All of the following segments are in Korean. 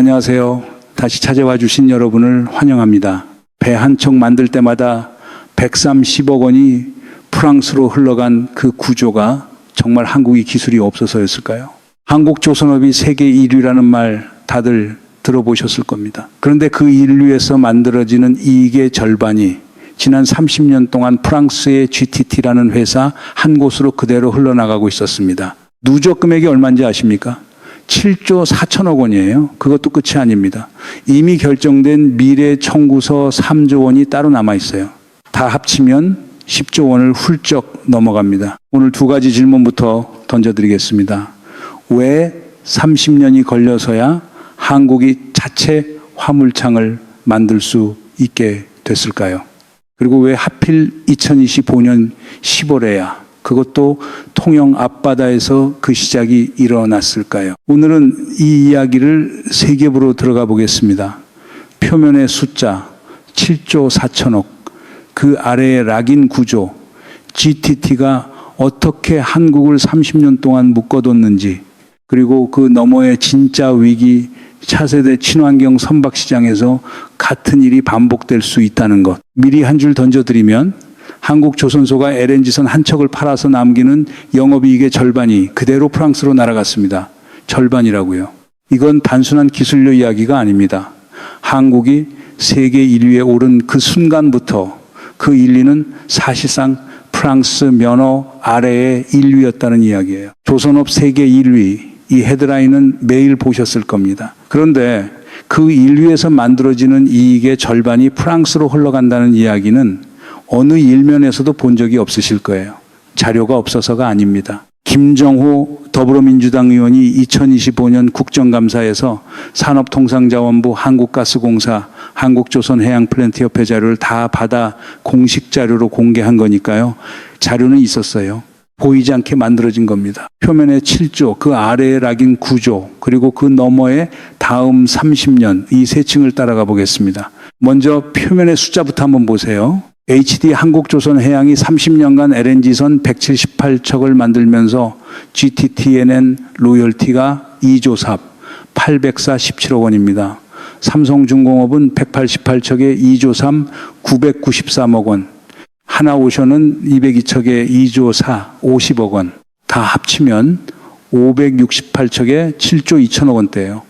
안녕하세요. 다시 찾아와 주신 여러분을 환영합니다. 배 한 척 만들 때마다 130억 원이 프랑스로 흘러간 그 구조가 정말 한국이 기술이 없어서였을까요? 한국조선업이 세계 1위라는 말 다들 들어보셨을 겁니다. 그런데 그 인류에서 만들어지는 이익의 절반이 지난 30년 동안 프랑스의 GTT라는 회사 한 곳으로 그대로 흘러나가고 있었습니다. 누적 금액이 얼마인지 아십니까? 7조 4천억 원이에요. 그것도 끝이 아닙니다. 이미 결정된 미래 청구서 3조 원이 따로 남아 있어요. 다 합치면 10조 원을 훌쩍 넘어갑니다. 오늘 두 가지 질문부터 던져드리겠습니다. 왜 30년이 걸려서야 한국이 자체 화물창을 만들 수 있게 됐을까요? 그리고 왜 하필 2025년 10월에야 그것도 통영 앞바다에서 그 시작이 일어났을까요? 오늘은 이 이야기를 세 겹으로 들어가 보겠습니다. 표면의 숫자 7조 4천억, 그 아래의 락인 구조, GTT가 어떻게 한국을 30년 동안 묶어뒀는지, 그리고 그 너머의 진짜 위기, 차세대 친환경 선박시장에서 같은 일이 반복될 수 있다는 것. 미리 한 줄 던져드리면 한국조선소가 LNG선 한 척을 팔아서 남기는 영업이익의 절반이 그대로 프랑스로 날아갔습니다. 절반이라고요. 이건 단순한 기술료 이야기가 아닙니다. 한국이 세계 1위에 오른 그 순간부터 그 1위는 사실상 프랑스 면허 아래의 1위였다는 이야기예요. 조선업 세계 1위, 이 헤드라인은 매일 보셨을 겁니다. 그런데 그 1위에서 만들어지는 이익의 절반이 프랑스로 흘러간다는 이야기는 어느 일면에서도 본 적이 없으실 거예요. 자료가 없어서가 아닙니다. 김정호 더불어민주당 의원이 2025년 국정감사에서 산업통상자원부, 한국가스공사, 한국조선해양플랜트협회 자료를 다 받아 공식 자료로 공개한 거니까요. 자료는 있었어요. 보이지 않게 만들어진 겁니다. 표면에 7조, 그 아래에 락인 9조, 그리고 그 너머에 다음 30년, 이 세 층을 따라가 보겠습니다. 먼저 표면의 숫자부터 한번 보세요. HD 한국조선해양이 30년간 LNG선 178척을 만들면서 GTT에 낸 로열티가 2조 삽, 804 17억 원입니다. 삼성중공업은 188척에 2조 3, 993억 원. 하나오션은 202척에 2조 4, 50억 원. 다 합치면 568척에 7조 2천억 원대예요.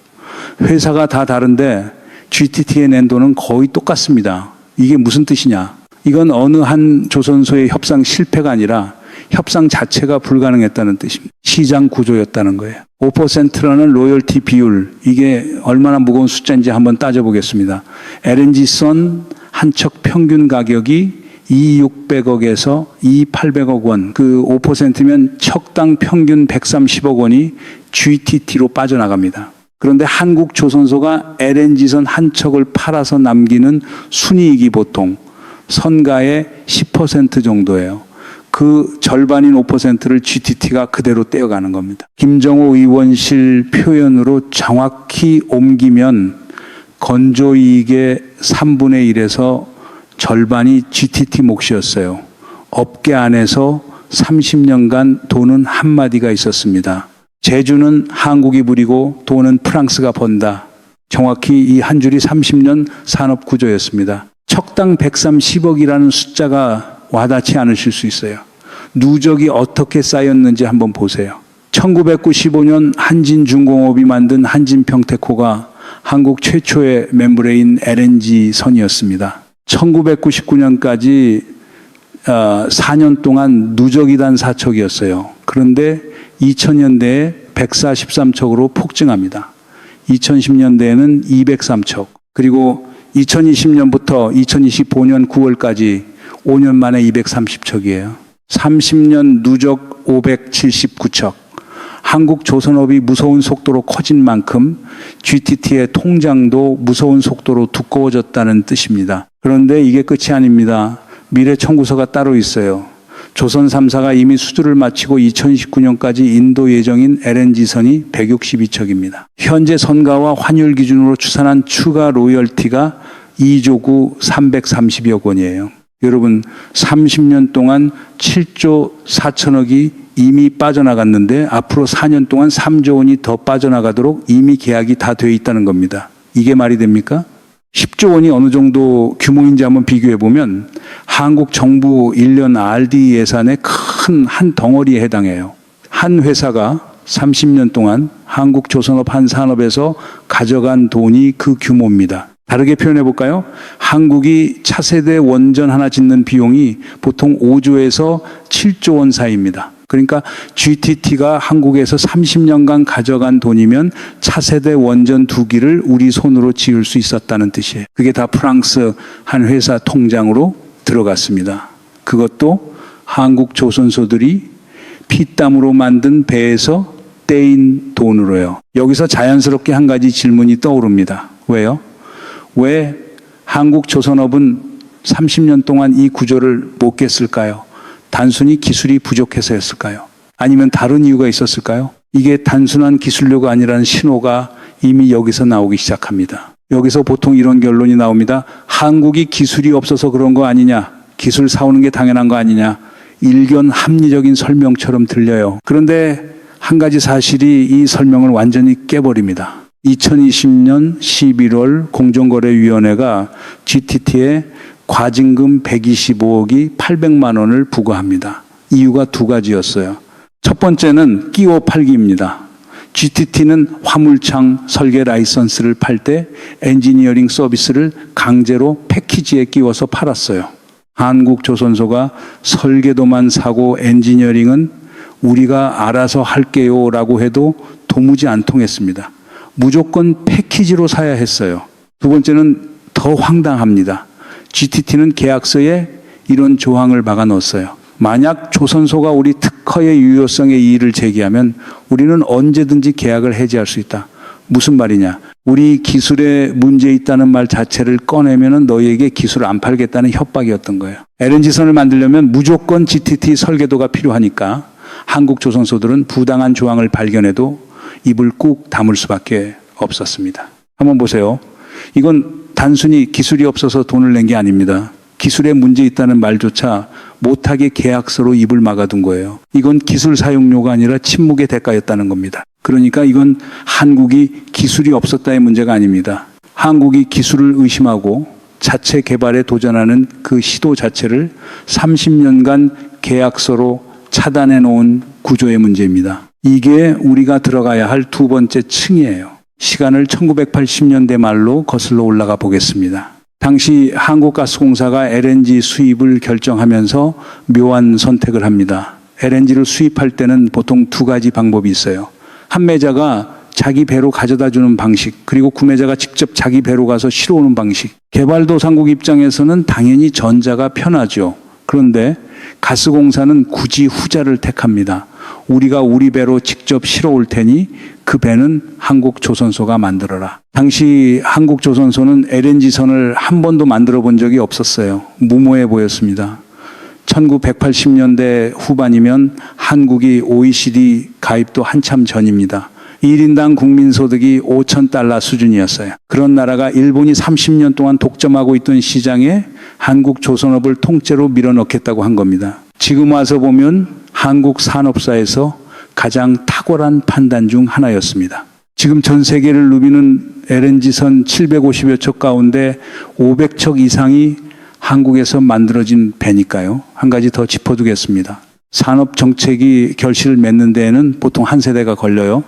회사가 다 다른데 GTT에 낸 돈은 거의 똑같습니다. 이게 무슨 뜻이냐? 이건 어느 한 조선소의 협상 실패가 아니라 협상 자체가 불가능했다는 뜻입니다. 시장 구조였다는 거예요. 5%라는 로열티 비율, 이게 얼마나 무거운 숫자인지 한번 따져보겠습니다. LNG선 한 척 평균 가격이 2,600억에서 2,800억 원, 그 5%면 척당 평균 130억 원이 GTT로 빠져나갑니다. 그런데 한국조선소가 LNG선 한 척을 팔아서 남기는 순이익이 보통 선가의 10% 정도예요. 그 절반인 5%를 GTT가 그대로 떼어가는 겁니다. 김정호 의원실 표현으로 정확히 옮기면 건조이익의 3분의 1에서 절반이 GTT 몫이었어요. 업계 안에서 30년간 돈은 한마디가 있었습니다. 제주는 한국이 부리고 돈은 프랑스가 번다. 정확히 이 한 줄이 30년 산업 구조였습니다. 척당 130억이라는 숫자가 와닿지 않으실 수 있어요. 누적이 어떻게 쌓였는지 한번 보세요. 1995년 한진중공업이 만든 한진평테코가 한국 최초의 멤브레인 LNG 선이었습니다. 1999년까지 4년 동안 누적이 단 4척이었어요. 그런데 2000년대에 143척으로 폭증합니다. 2010년대에는 203척, 그리고 2020년부터 2025년 9월까지 5년 만에 230척이에요. 30년 누적 579척. 한국조선업이 무서운 속도로 커진 만큼 GTT의 통장도 무서운 속도로 두꺼워졌다는 뜻입니다. 그런데 이게 끝이 아닙니다. 미래 청구서가 따로 있어요. 조선 3사가 이미 수주를 마치고 2019년까지 인도 예정인 LNG선이 162척입니다. 현재 선가와 환율 기준으로 추산한 추가 로열티가 2조 9 330억 원이에요. 여러분 30년 동안 7조 4천억이 이미 빠져나갔는데 앞으로 4년 동안 3조 원이 더 빠져나가도록 이미 계약이 다 돼 있다는 겁니다. 이게 말이 됩니까? 10조 원이 어느 정도 규모인지 한번 비교해 보면 한국 정부 1년 R&D 예산의 큰 한 덩어리에 해당해요. 한 회사가 30년 동안 한국조선업 한 산업에서 가져간 돈이 그 규모입니다. 다르게 표현해 볼까요? 한국이 차세대 원전 하나 짓는 비용이 보통 5조에서 7조 원 사이입니다. 그러니까 GTT가 한국에서 30년간 가져간 돈이면 차세대 원전 2기를 우리 손으로 지을 수 있었다는 뜻이에요. 그게 다 프랑스 한 회사 통장으로 들어갔습니다. 그것도 한국 조선소들이 피땀으로 만든 배에서 떼인 돈으로요. 여기서 자연스럽게 한 가지 질문이 떠오릅니다. 왜요? 왜 한국 조선업은 30년 동안 이 구조를 못 깼을까요? 단순히 기술이 부족해서였을까요? 아니면 다른 이유가 있었을까요? 이게 단순한 기술료가 아니라는 신호가 이미 여기서 나오기 시작합니다. 여기서 보통 이런 결론이 나옵니다. 한국이 기술이 없어서 그런 거 아니냐? 기술 사오는 게 당연한 거 아니냐? 일견 합리적인 설명처럼 들려요. 그런데 한 가지 사실이 이 설명을 완전히 깨버립니다. 2020년 11월 공정거래위원회가 GTT에 과징금 125억이 800만 원을 부과합니다. 이유가 두 가지였어요. 첫 번째는 끼워 팔기입니다. GTT는 화물창 설계 라이선스를 팔 때 엔지니어링 서비스를 강제로 패키지에 끼워서 팔았어요. 한국조선소가 설계도만 사고 엔지니어링은 우리가 알아서 할게요 라고 해도 도무지 안 통했습니다. 무조건 패키지로 사야 했어요. 두 번째는 더 황당합니다. GTT는 계약서에 이런 조항을 박아 넣었어요. 만약 조선소가 우리 특허의 유효성에 이의를 제기하면 우리는 언제든지 계약을 해지할 수 있다. 무슨 말이냐? 우리 기술에 문제 있다는 말 자체를 꺼내면 너희에게 기술을 안 팔겠다는 협박이었던 거예요. LNG선을 만들려면 무조건 GTT 설계도가 필요하니까 한국 조선소들은 부당한 조항을 발견해도 입을 꾹 다물 수밖에 없었습니다. 한번 보세요. 이건 단순히 기술이 없어서 돈을 낸 게 아닙니다. 기술에 문제 있다는 말조차 못하게 계약서로 입을 막아둔 거예요. 이건 기술 사용료가 아니라 침묵의 대가였다는 겁니다. 그러니까 이건 한국이 기술이 없었다의 문제가 아닙니다. 한국이 기술을 의심하고 자체 개발에 도전하는 그 시도 자체를 30년간 계약서로 차단해 놓은 구조의 문제입니다. 이게 우리가 들어가야 할 두 번째 층이에요. 시간을 1980년대 말로 거슬러 올라가 보겠습니다. 당시 한국가스공사가 LNG 수입을 결정하면서 묘한 선택을 합니다. LNG를 수입할 때는 보통 두 가지 방법이 있어요. 판매자가 자기 배로 가져다 주는 방식, 그리고 구매자가 직접 자기 배로 가서 실어오는 방식. 개발도상국 입장에서는 당연히 전자가 편하죠. 그런데 가스공사는 굳이 후자를 택합니다. 우리가 우리 배로 직접 실어올 테니 그 배는 한국조선소가 만들어라. 당시 한국조선소는 LNG선을 한 번도 만들어 본 적이 없었어요. 무모해 보였습니다. 1980년대 후반이면 한국이 OECD 가입도 한참 전입니다. 1인당 국민소득이 5,000달러 수준이었어요. 그런 나라가 일본이 30년 동안 독점하고 있던 시장에 한국 조선업을 통째로 밀어넣겠다고 한 겁니다. 지금 와서 보면 한국 산업사에서 가장 탁월한 판단 중 하나였습니다. 지금 전 세계를 누비는 LNG선 750여 척 가운데 500척 이상이 한국에서 만들어진 배니까요. 한 가지 더 짚어두겠습니다. 산업정책이 결실을 맺는 데에는 보통 한 세대가 걸려요.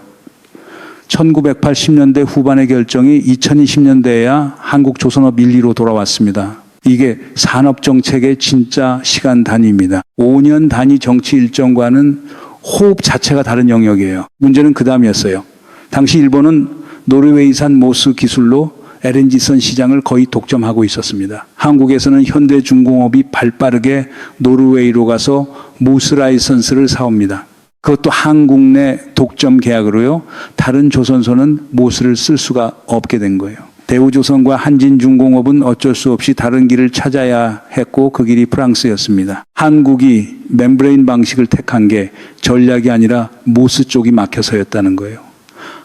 1980년대 후반의 결정이 2020년대에야 한국 조선업 1, 2로 돌아왔습니다. 이게 산업정책의 진짜 시간 단위입니다. 5년 단위 정치 일정과는 호흡 자체가 다른 영역이에요. 문제는 그 다음이었어요. 당시 일본은 노르웨이산 모스 기술로 LNG선 시장을 거의 독점하고 있었습니다. 한국에서는 현대중공업이 발빠르게 노르웨이로 가서 모스 라이선스를 사옵니다. 그것도 한국 내 독점 계약으로요. 다른 조선소는 모스를 쓸 수가 없게 된 거예요. 대우조선과 한진중공업은 어쩔 수 없이 다른 길을 찾아야 했고 그 길이 프랑스였습니다. 한국이 멤브레인 방식을 택한 게 전략이 아니라 모스 쪽이 막혀서였다는 거예요.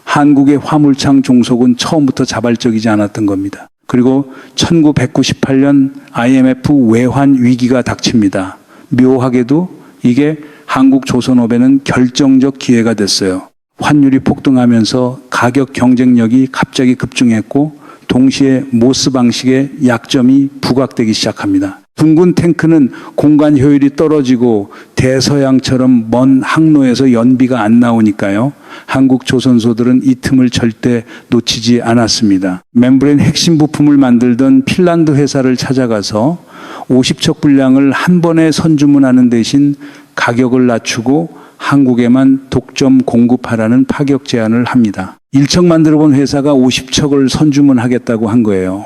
한국의 화물창 종속은 처음부터 자발적이지 않았던 겁니다. 그리고 1998년 IMF 외환 위기가 닥칩니다. 묘하게도 이게 한국조선업에는 결정적 기회가 됐어요. 환율이 폭등하면서 가격 경쟁력이 갑자기 급증했고 동시에 모스 방식의 약점이 부각되기 시작합니다. 둥근 탱크는 공간 효율이 떨어지고 대서양처럼 먼 항로에서 연비가 안 나오니까요. 한국 조선소들은 이 틈을 절대 놓치지 않았습니다. 멤브레인 핵심 부품을 만들던 핀란드 회사를 찾아가서 50척 분량을 한 번에 선주문하는 대신 가격을 낮추고 한국에만 독점 공급하라는 파격 제안을 합니다. 1척 만들어 본 회사가 50척을 선주문하겠다고 한 거예요.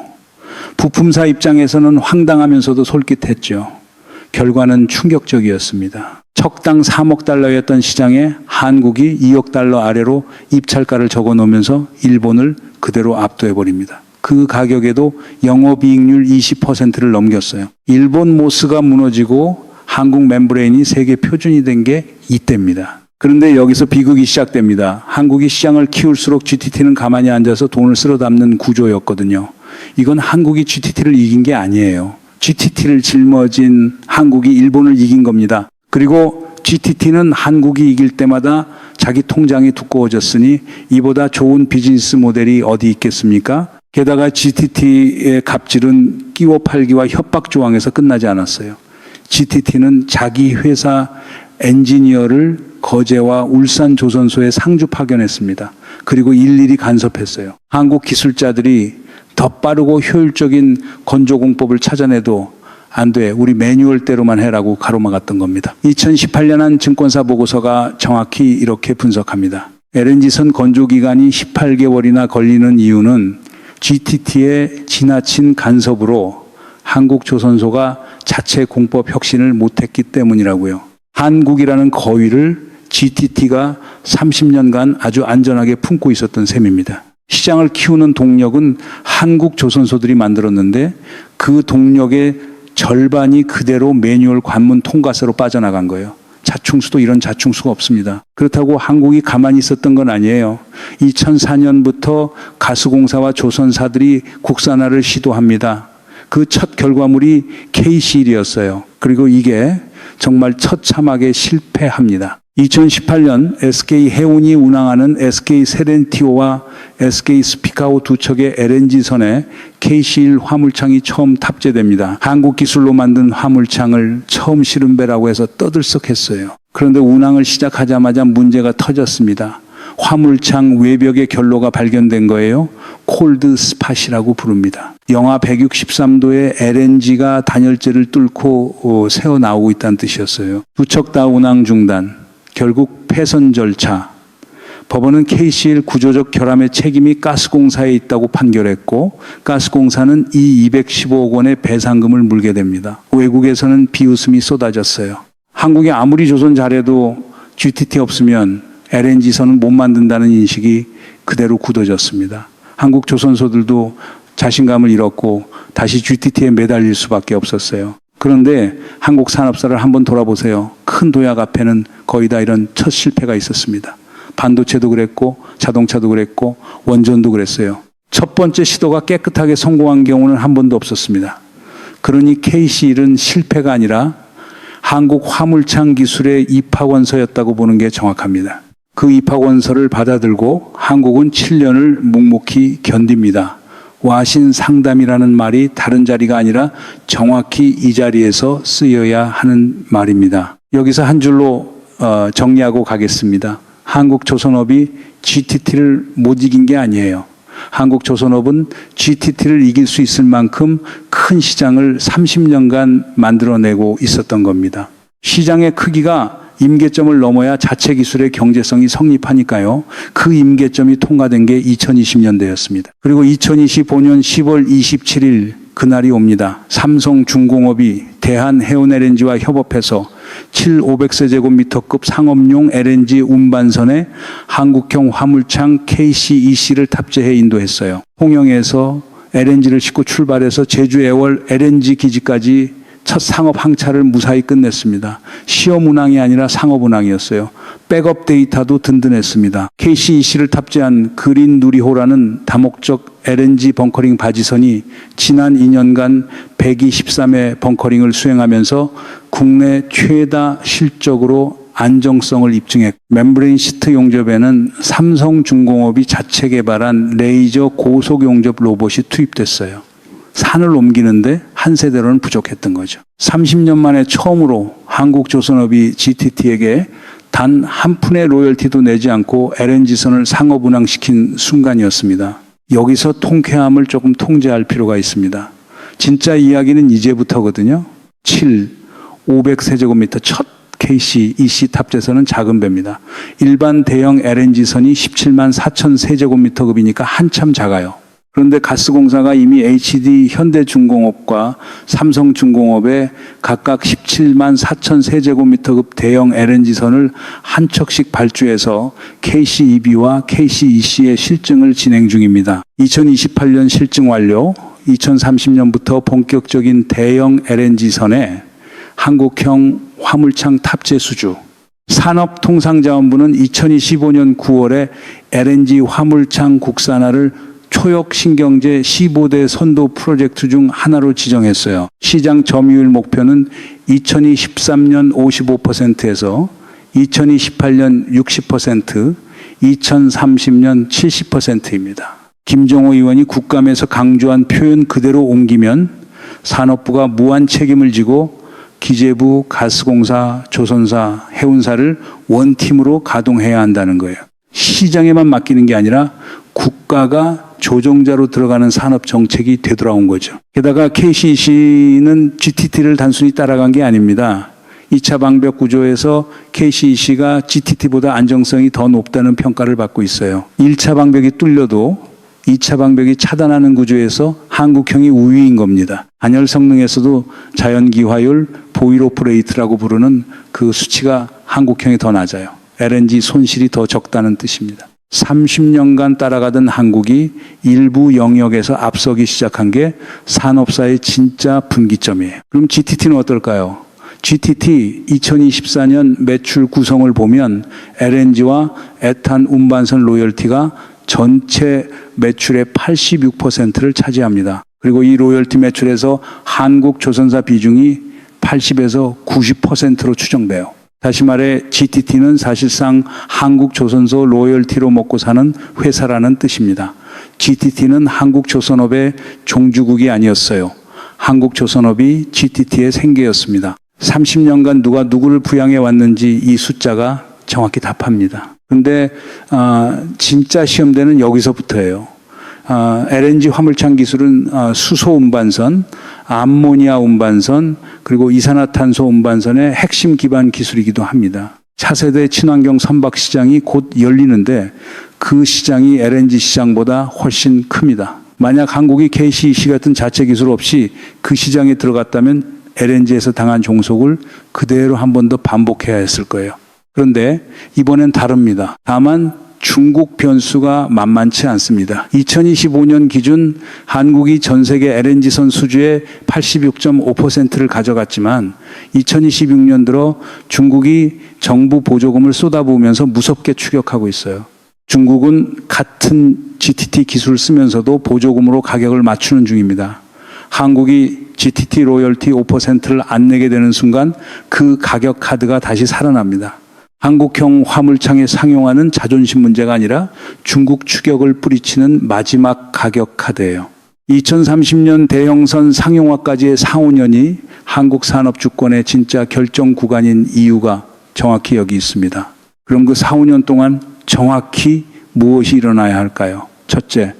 부품사 입장에서는 황당하면서도 솔깃했죠. 결과는 충격적이었습니다. 척당 3억 달러였던 시장에 한국이 2억 달러 아래로 입찰가를 적어 놓으면서 일본을 그대로 압도해버립니다. 그 가격에도 영업이익률 20%를 넘겼어요. 일본 모스가 무너지고 한국 멤브레인이 세계 표준이 된 게 이때입니다. 그런데 여기서 비극이 시작됩니다. 한국이 시장을 키울수록 GTT는 가만히 앉아서 돈을 쓸어 담는 구조였거든요. 이건 한국이 GTT를 이긴 게 아니에요. GTT를 짊어진 한국이 일본을 이긴 겁니다. 그리고 GTT는 한국이 이길 때마다 자기 통장이 두꺼워졌으니 이보다 좋은 비즈니스 모델이 어디 있겠습니까? 게다가 GTT의 갑질은 끼워 팔기와 협박 조항에서 끝나지 않았어요. GTT는 자기 회사 엔지니어를 거제와 울산 조선소에 상주 파견했습니다. 그리고 일일이 간섭했어요. 한국 기술자들이 더 빠르고 효율적인 건조공법을 찾아내도 안 돼. 우리 매뉴얼대로만 해라고 가로막았던 겁니다. 2018년 한 증권사 보고서가 정확히 이렇게 분석합니다. LNG선 건조기간이 18개월이나 걸리는 이유는 GTT의 지나친 간섭으로 한국 조선소가 자체 공법 혁신을 못했기 때문이라고요. 한국이라는 거위를 GTT가 30년간 아주 안전하게 품고 있었던 셈입니다. 시장을 키우는 동력은 한국 조선소들이 만들었는데 그 동력의 절반이 그대로 매뉴얼 관문 통과서로 빠져나간 거예요. 자충수도 이런 자충수가 없습니다. 그렇다고 한국이 가만히 있었던 건 아니에요. 2004년부터 가스공사와 조선사들이 국산화를 시도합니다. 그 첫 결과물이 K실이었어요. 그리고 이게 정말 처참하게 실패합니다. 2018년 SK 해운이 운항하는 SK 세렌티오와 SK 스피카오 두 척의 LNG선에 K실 화물창이 처음 탑재됩니다. 한국 기술로 만든 화물창을 처음 실은 배라고 해서 떠들썩했어요. 그런데 운항을 시작하자마자 문제가 터졌습니다. 화물창 외벽의 결로가 발견된 거예요. 콜드 스팟이라고 부릅니다. 영하 163도의 LNG가 단열재를 뚫고 새어 나오고 있다는 뜻이었어요. 두 척 다 운항 중단. 결국 폐선 절차. 법원은 K실 구조적 결함의 책임이 가스공사에 있다고 판결했고 가스공사는 이 215억 원의 배상금을 물게 됩니다. 외국에서는 비웃음이 쏟아졌어요. 한국이 아무리 조선 잘해도 GTT 없으면 LNG선은 못 만든다는 인식이 그대로 굳어졌습니다. 한국 조선소들도 자신감을 잃었고 다시 GTT에 매달릴 수밖에 없었어요. 그런데 한국 산업사를 한번 돌아보세요. 큰 도약 앞에는 거의 다 이런 첫 실패가 있었습니다. 반도체도 그랬고 자동차도 그랬고 원전도 그랬어요. 첫 번째 시도가 깨끗하게 성공한 경우는 한 번도 없었습니다. 그러니 K실은 실패가 아니라 한국 화물창 기술의 입학원서였다고 보는 게 정확합니다. 그 입학원서를 받아들고 한국은 7년을 묵묵히 견딥니다. 와신상담이라는 말이 다른 자리가 아니라 정확히 이 자리에서 쓰여야 하는 말입니다. 여기서 한 줄로 정리하고 가겠습니다. 한국 조선업이 GTT를 못 이긴 게 아니에요. 한국 조선업은 GTT를 이길 수 있을 만큼 큰 시장을 30년간 만들어내고 있었던 겁니다. 시장의 크기가 임계점을 넘어야 자체 기술의 경제성이 성립하니까요. 그 임계점이 통과된 게 2020년대였습니다. 그리고 2025년 10월 27일 그날이 옵니다. 삼성중공업이 대한해운LNG와 협업해서 500세제곱미터급 상업용 LNG 운반선에 한국형 화물창 KC-EC를 탑재해 인도했어요. 홍영에서 LNG를 싣고 출발해서 제주 애월 LNG 기지까지 첫 상업 항차를 무사히 끝냈습니다. 시험 운항이 아니라 상업 운항이었어요. 백업 데이터도 든든했습니다. KCEC를 탑재한 그린 누리호라는 다목적 LNG 벙커링 바지선이 지난 2년간 123회 벙커링을 수행하면서 국내 최다 실적으로 안정성을 입증했고, 멤브레인 시트 용접에는 삼성중공업이 자체 개발한 레이저 고속 용접 로봇이 투입됐어요. 산을 옮기는데 한 세대로는 부족했던 거죠. 30년 만에 처음으로 한국조선업이 GTT에게 단 한 푼의 로열티도 내지 않고 LNG선을 상업 운항시킨 순간이었습니다. 여기서 통쾌함을 조금 통제할 필요가 있습니다. 진짜 이야기는 이제부터거든요. 500세제곱미터 첫 KCEC 탑재선은 작은 배입니다. 일반 대형 LNG선이 17만 4천 세제곱미터급이니까 한참 작아요. 그런데 가스공사가 이미 HD 현대중공업과 삼성중공업에 각각 17만 4천 세제곱미터급 대형 LNG선을 한 척씩 발주해서 KCEB와 KCEC의 실증을 진행 중입니다. 2028년 실증 완료, 2030년부터 본격적인 대형 LNG선에 한국형 화물창 탑재 수주. 산업통상자원부는 2025년 9월에 LNG 화물창 국산화를 초역신경제 15대 선도 프로젝트 중 하나로 지정했어요. 시장 점유율 목표는 2023년 55%에서 2028년 60%, 2030년 70%입니다. 김종호 의원이 국감에서 강조한 표현 그대로 옮기면 산업부가 무한 책임을 지고 기재부, 가스공사, 조선사, 해운사를 원팀으로 가동해야 한다는 거예요. 시장에만 맡기는 게 아니라 국가가 조종자로 들어가는 산업 정책이 되돌아온 거죠. 게다가 KCEC는 GTT를 단순히 따라간 게 아닙니다. 2차 방벽 구조에서 KCEC가 GTT보다 안정성이 더 높다는 평가를 받고 있어요. 1차 방벽이 뚫려도 2차 방벽이 차단하는 구조에서 한국형이 우위인 겁니다. 단열 성능에서도 자연기화율, 보일오퍼레이트라고 부르는 그 수치가 한국형이 더 낮아요. LNG 손실이 더 적다는 뜻입니다. 30년간 따라가던 한국이 일부 영역에서 앞서기 시작한 게 산업사의 진짜 분기점이에요. 그럼 GTT는 어떨까요? GTT 2024년 매출 구성을 보면 LNG와 에탄 운반선 로열티가 전체 매출의 86%를 차지합니다. 그리고 이 로열티 매출에서 한국 조선사 비중이 80에서 90%로 추정돼요. 다시 말해 GTT는 사실상 한국 조선소 로열티로 먹고 사는 회사라는 뜻입니다. GTT는 한국 조선업의 종주국이 아니었어요. 한국 조선업이 GTT의 생계였습니다. 30년간 누가 누구를 부양해 왔는지 이 숫자가 정확히 답합니다. 그런데 진짜 시험대는 여기서부터예요. LNG 화물창 기술은 수소 운반선, 암모니아 운반선, 그리고 이산화탄소 운반선의 핵심 기반 기술이기도 합니다. 차세대 친환경 선박 시장이 곧 열리는데 그 시장이 LNG 시장보다 훨씬 큽니다. 만약 한국이 KCEC 같은 자체 기술 없이 그 시장에 들어갔다면 LNG에서 당한 종속을 그대로 한 번 더 반복해야 했을 거예요. 그런데 이번엔 다릅니다. 다만 중국 변수가 만만치 않습니다. 2025년 기준 한국이 전 세계 LNG선 수주의 86.5%를 가져갔지만 2026년 들어 중국이 정부 보조금을 쏟아부으면서 무섭게 추격하고 있어요. 중국은 같은 GTT 기술을 쓰면서도 보조금으로 가격을 맞추는 중입니다. 한국이 GTT 로열티 5%를 안 내게 되는 순간 그 가격 카드가 다시 살아납니다. 한국형 화물창에 상용화는 자존심 문제가 아니라 중국 추격을 뿌리치는 마지막 가격 카드예요. 2030년 대형선 상용화까지의 4, 5년이 한국 산업 주권의 진짜 결정 구간인 이유가 정확히 여기 있습니다. 그럼 그 4, 5년 동안 정확히 무엇이 일어나야 할까요? 첫째,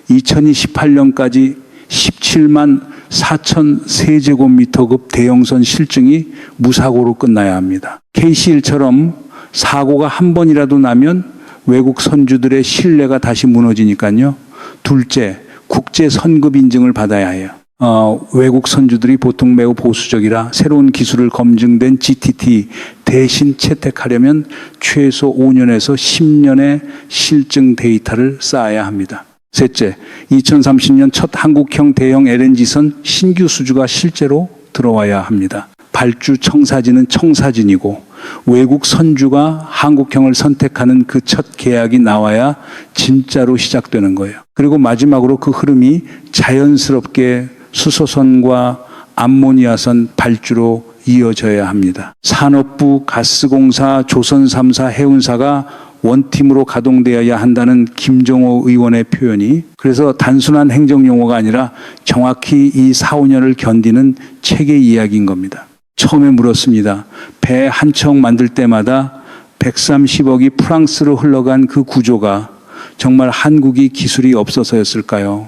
2028년까지 17만 4천 세제곱미터급 대형선 실증이 무사고로 끝나야 합니다. KCL처럼 사고가 한 번이라도 나면 외국 선주들의 신뢰가 다시 무너지니까요. 둘째, 국제 선급 인증을 받아야 해요. 외국 선주들이 보통 매우 보수적이라 새로운 기술을 검증된 GTT 대신 채택하려면 최소 5년에서 10년의 실증 데이터를 쌓아야 합니다. 셋째, 2030년 첫 한국형 대형 LNG선 신규 수주가 실제로 들어와야 합니다. 발주 청사진은 청사진이고 외국 선주가 한국형을 선택하는 그 첫 계약이 나와야 진짜로 시작되는 거예요. 그리고 마지막으로 그 흐름이 자연스럽게 수소선과 암모니아선 발주로 이어져야 합니다. 산업부, 가스공사, 조선 3사, 해운사가 원팀으로 가동되어야 한다는 김정호 의원의 표현이 그래서 단순한 행정용어가 아니라 정확히 이 4, 5년을 견디는 체계 이야기인 겁니다. 처음에 물었습니다. 배 한 척 만들 때마다 130억이 프랑스로 흘러간 그 구조가 정말 한국이 기술이 없어서였을까요?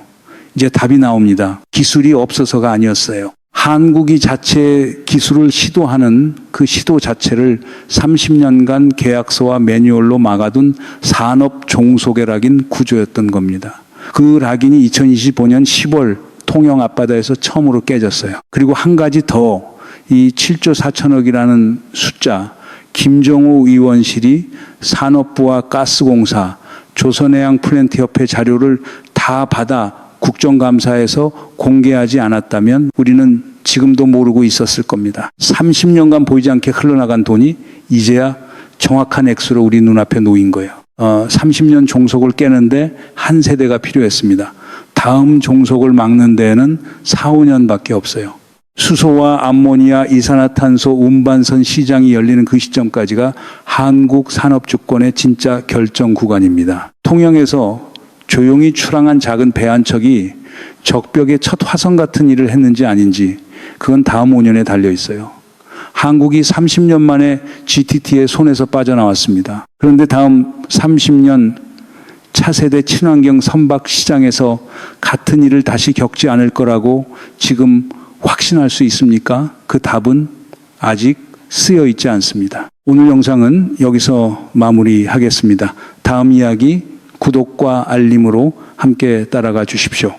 이제 답이 나옵니다. 기술이 없어서가 아니었어요. 한국이 자체 기술을 시도하는 그 시도 자체를 30년간 계약서와 매뉴얼로 막아둔 산업 종속의 구조였던 겁니다. 그 락인이 2025년 10월 통영 앞바다에서 처음으로 깨졌어요. 그리고 한 가지 더 이 7조 4천억이라는 숫자 김정호 의원실이 산업부와 가스공사, 조선해양플랜트협회 자료를 다 받아 국정감사에서 공개하지 않았다면 우리는 지금도 모르고 있었을 겁니다. 30년간 보이지 않게 흘러나간 돈이 이제야 정확한 액수로 우리 눈앞에 놓인 거예요. 30년 종속을 깨는데 한 세대가 필요했습니다. 다음 종속을 막는 데에는 4, 5년밖에 없어요. 수소와 암모니아, 이산화탄소 운반선 시장이 열리는 그 시점까지가 한국 산업주권의 진짜 결정 구간입니다. 통영에서 조용히 출항한 작은 배 한 척이 적벽의 첫 화성 같은 일을 했는지 아닌지 그건 다음 5년에 달려 있어요. 한국이 30년 만에 GTT의 손에서 빠져나왔습니다. 그런데 다음 30년 차세대 친환경 선박 시장에서 같은 일을 다시 겪지 않을 거라고 지금 확신할 수 있습니까? 그 답은 아직 쓰여 있지 않습니다. 오늘 영상은 여기서 마무리하겠습니다. 다음 이야기 구독과 알림으로 함께 따라가 주십시오.